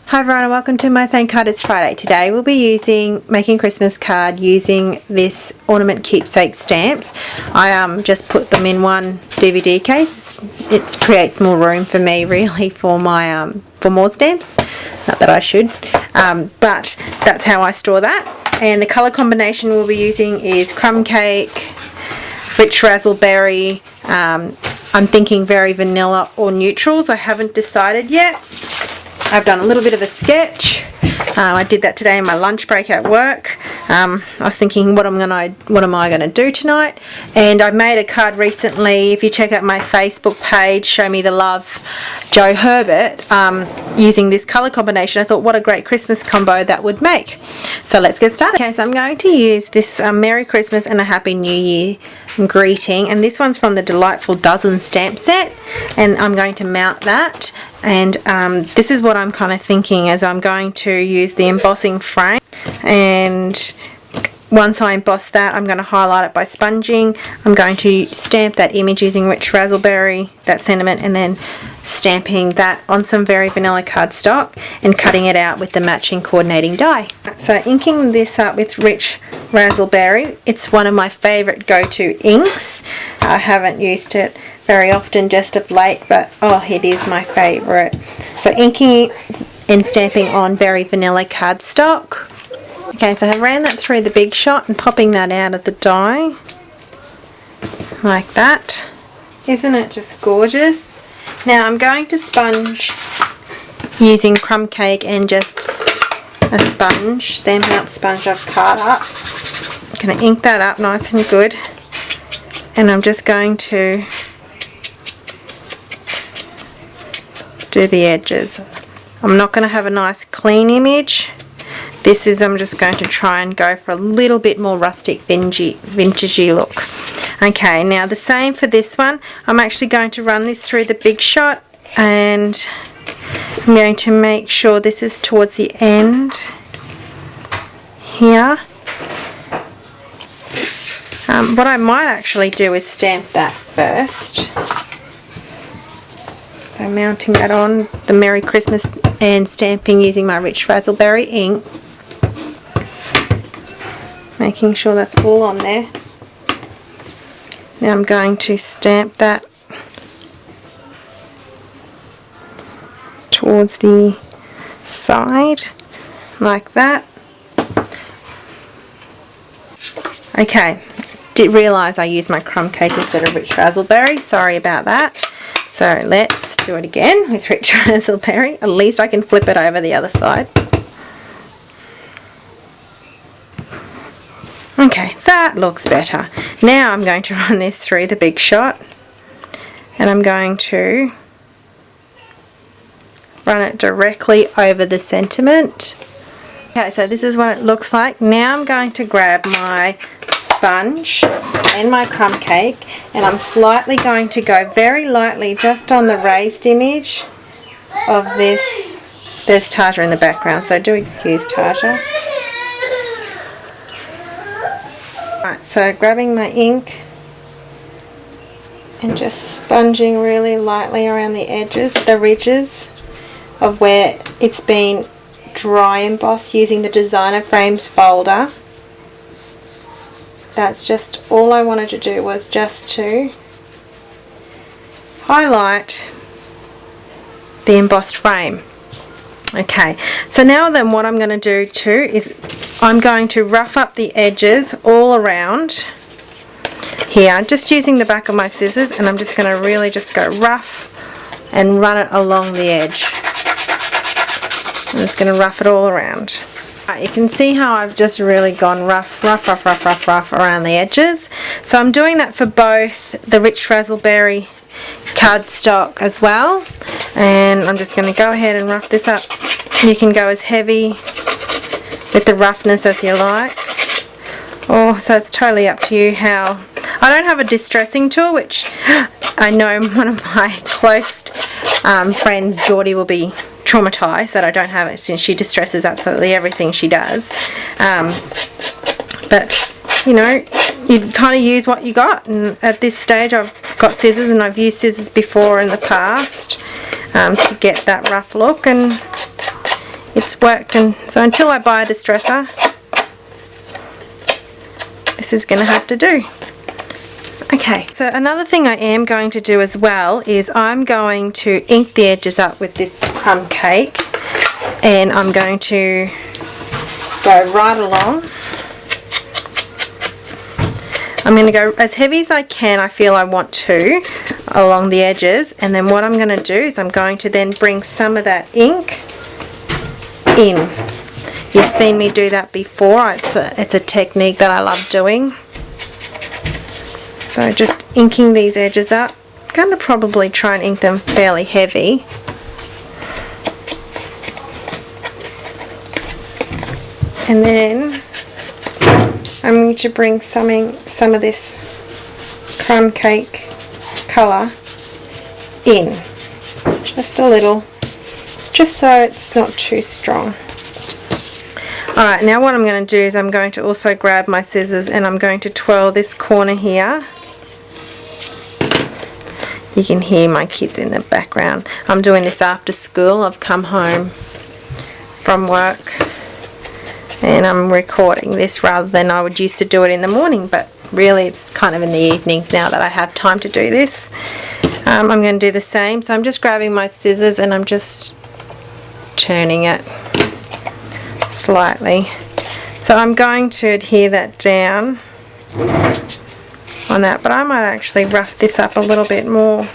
Hi everyone and welcome to my Thank Card. It's Friday. Today we'll be making Christmas card using this Ornament keepsake stamps. I just put them in one DVD case. It creates more room for me really for my for more stamps. Not that I should, but that's how I store that. And the colour combination we'll be using is crumb cake, rich raspberry. I'm thinking very vanilla or neutrals. I haven't decided yet. I've done a little bit of a sketch. I did that today in my lunch break at work. I was thinking what am I going to do tonight, and I made a card recently. If you check out my Facebook page, Show Me the Love Joe Herbert, using this colour combination. I thought what a great Christmas combo that would make. So let's get started. Okay, so I'm going to use this Merry Christmas and a Happy New Year greeting, and this one's from the Delightful Dozen stamp set, and I'm going to mount that. And this is what I'm kind of thinking as I'm going to use the embossing frame, and once I emboss that I'm going to highlight it by sponging. I'm going to stamp that image using rich raspberry, that sentiment, and then stamping that on some very vanilla cardstock and cutting it out with the matching coordinating die. So inking this up with rich raspberry, it's one of my favourite go-to inks. I haven't used it very often just of late, but oh, it is my favourite. So inking and stamping on very vanilla cardstock. Okay, so I ran that through the Big Shot and popping that out of the die like that. Isn't it just gorgeous? Now I'm going to sponge using crumb cake and just a sponge, Stampin' Up sponge I've cut up. I'm going to ink that up nice and good, and I'm just going to do the edges. I'm not going to have a nice clean image. This is, I'm just going to try and go for a little bit more rustic vintagey look. Okay, now the same for this one. I'm actually going to run this through the Big Shot, and I'm going to make sure this is towards the end here. What I might actually do is stamp that first. So mounting that on the Merry Christmas and stamping using my rich raspberry ink. Making sure that's all on there. Now I'm going to stamp that towards the side like that. Okay, did realise I used my crumb cake instead of rich raspberry. Sorry about that. So let's do it again with rich raspberry. At least I can flip it over the other side. Okay, that looks better. Now I'm going to run this through the Big Shot, and I'm going to run it directly over the sentiment. Okay, so this is what it looks like. Now I'm going to grab my sponge and my crumb cake, and I'm slightly going to go very lightly just on the raised image of this. There's Taja in the background, so do excuse Taja. Right, so grabbing my ink and just sponging really lightly around the edges, the ridges of where it's been dry embossed using the Designer Frames folder. That's just all I wanted to do, was just to highlight the embossed frame. Okay, so now then what I'm going to do too is I'm going to rough up the edges all around here, just using the back of my scissors, and I'm just going to really just go rough and run it along the edge. I'm just going to rough it all around. Right, you can see how I've just really gone rough around the edges. So I'm doing that for both the rich raspberry cardstock as well, and I'm just going to go ahead and rough this up. You can go as heavy with the roughness as you like, so it's totally up to you how. I don't have a distressing tool, which I know one of my close friends, Geordie, will be traumatized that I don't have it, since she distresses absolutely everything she does. But you know, you kind of use what you got, and at this stage I've got scissors, and I've used scissors before in the past to get that rough look, and it's worked, and so until I buy a distresser, this is going to have to do. Okay, so another thing I am going to do as well is I'm going to ink the edges up with this crumb cake, and I'm going to go right along. I'm going to go as heavy as I can, I feel I want to, along the edges, and then what I'm going to do is I'm going to then bring some of that ink in. You've seen me do that before. It's a technique that I love doing. So just inking these edges up. I'm going to probably try and ink them fairly heavy. And then I'm going to bring some of this crumb cake colour in. Just a little. Just so it's not too strong. Alright, now what I'm going to do is I'm going to also grab my scissors and I'm going to twirl this corner here. You can hear my kids in the background. I'm doing this after school. I've come home from work and I'm recording this rather than I would used to do it in the morning, but really it's kind of in the evenings now that I have time to do this. I'm going to do the same, so I'm just grabbing my scissors and I'm just turning it slightly. So I'm going to adhere that down on that, but I might actually rough this up a little bit more.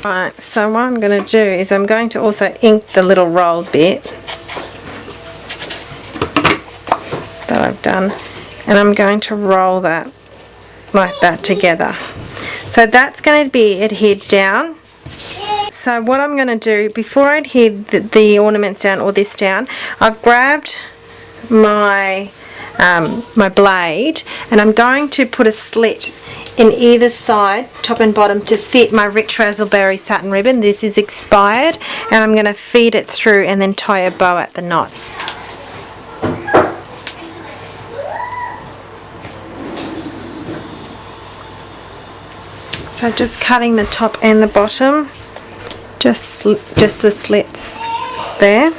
Alright, so what I'm going to do is I'm going to also ink the little rolled bit that I've done, and I'm going to roll that like that together. So that's going to be adhered down. So what I'm going to do, before I adhere the ornaments down or this down, I've grabbed my my blade and I'm going to put a slit in either side, top and bottom, to fit my rich razzleberry satin ribbon. This is expired, and I'm going to feed it through and then tie a bow at the knot. So just cutting the top and the bottom, just the slits there.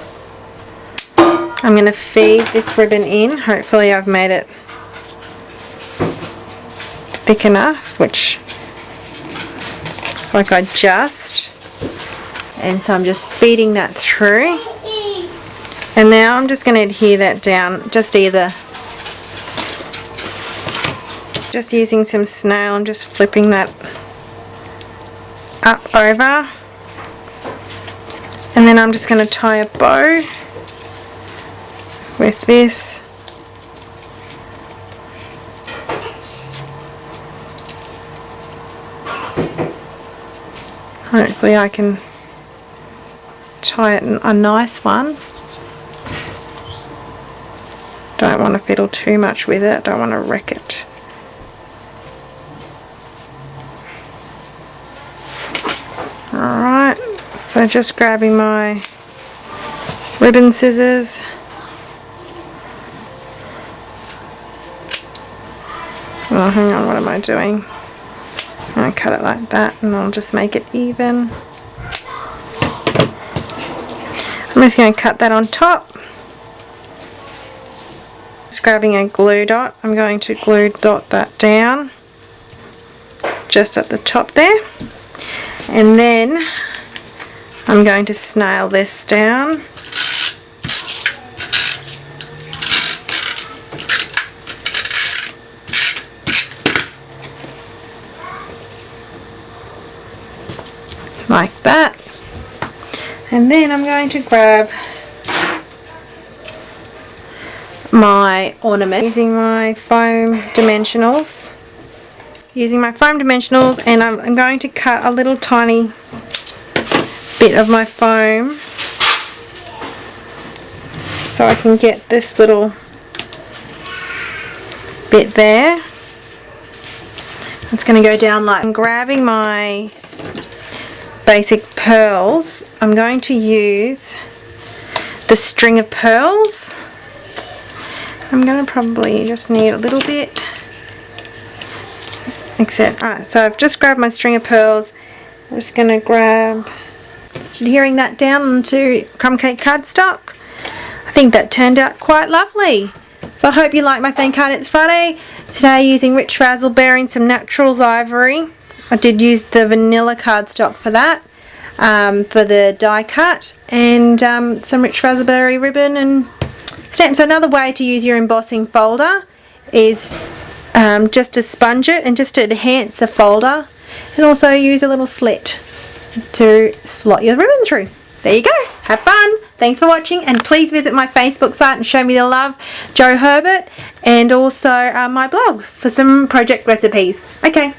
I'm going to feed this ribbon in. Hopefully I've made it thick enough, which looks like I just, and so I'm just feeding that through, and now I'm just going to adhere that down, just using some snail. I'm just flipping that up over, and then I'm just going to tie a bow with this. Hopefully I can tie it in a nice one. Don't want to fiddle too much with it, don't want to wreck it. Alright, so just grabbing my ribbon scissors. Oh, hang on, what am I doing? I'm going to cut it like that and I'll just make it even. I'm just going to cut that on top. Just grabbing a glue dot, I'm going to glue dot that down just at the top there, and then I'm going to snail this down. Like that, and then I'm going to grab my ornament using my foam dimensionals, and I'm going to cut a little tiny bit of my foam so I can get this little bit there. It's going to go down like, I'm grabbing my basic pearls. I'm going to use the string of pearls. I'm going to probably just need a little bit, alright, so I've just grabbed my string of pearls. I'm just going to grab just adhering that down onto crumb cake cardstock. I think that turned out quite lovely. So I hope you like my Thank God It's Friday. Today using Rich Razzleberry and some Naturals Ivory. I did use the vanilla cardstock for that, for the die cut, and some Rich Razzleberry ribbon and stamps. So another way to use your embossing folder is just to sponge it and just to enhance the folder, and also use a little slit to slot your ribbon through. There you go. Have fun. Thanks for watching, and please visit my Facebook site and show me the love, Joe Herbert, and also my blog for some project recipes. Okay.